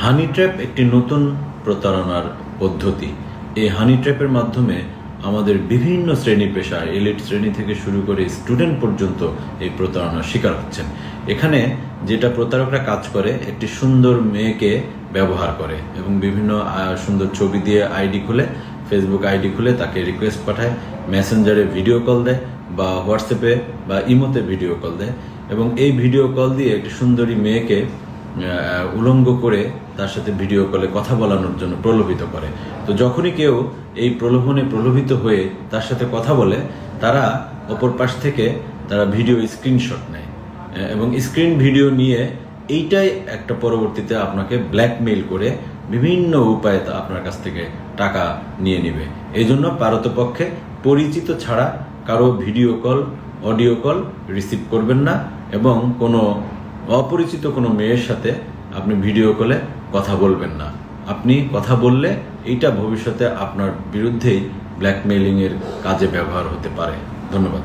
হানি trap একটি নতুন প্রতারণার পদ্ধতি। এই হানি ট্র্যাপের মাধ্যমে আমাদের বিভিন্ন শ্রেণী পেশার এলিট শ্রেণী থেকে শুরু করে স্টুডেন্ট পর্যন্ত এই প্রতারণার শিকার হচ্ছেন। এখানে যেটা প্রতারকরা কাজ করে, একটি সুন্দর মেয়েকে ব্যবহার করে এবং বিভিন্ন সুন্দর ছবি দিয়ে আইডি খুলে, ফেসবুক আইডি খুলে তাকে রিকোয়েস্ট পাঠায়, মেসেঞ্জারে ভিডিও কল দেয় বা হোয়াটসঅ্যাপে বা ইমোতে ভিডিও কল দেয় এবং এই ভিডিও কল দিয়ে একটি সুন্দরী মেয়েকে উলঙ্গ করে তার সাথে ভিডিও কলে কথা বলানোর জন্য প্রলোভিত করে। তো যখনই কেউ এই প্রলোভনে প্রলোভিত হয়ে তার সাথে কথা বলে, তারা অপর পাশ থেকে তারা ভিডিও স্ক্রিনশট নেয় এবং স্ক্রিন ভিডিও নিয়ে এইটাই একটা পরবর্তীতে আপনাকে ব্ল্যাকমেইল করে বিভিন্ন উপায়ে আপনার কাছ থেকে টাকা নিয়ে নেবে। এই জন্য পারতপক্ষে পরিচিত ছাড়া কারো video call, audio call receive করবেন না এবং কোনো অপরিচিত কোনো মেয়ের সাথে আপনি ভিডিও কলে কথা বলবেন না। আপনি কথা বললে এইটা ভবিষ্যতে আপনার বিরুদ্ধেই ব্ল্যাকমেইলিংয়ের কাজে ব্যবহার হতে পারে। ধন্যবাদ।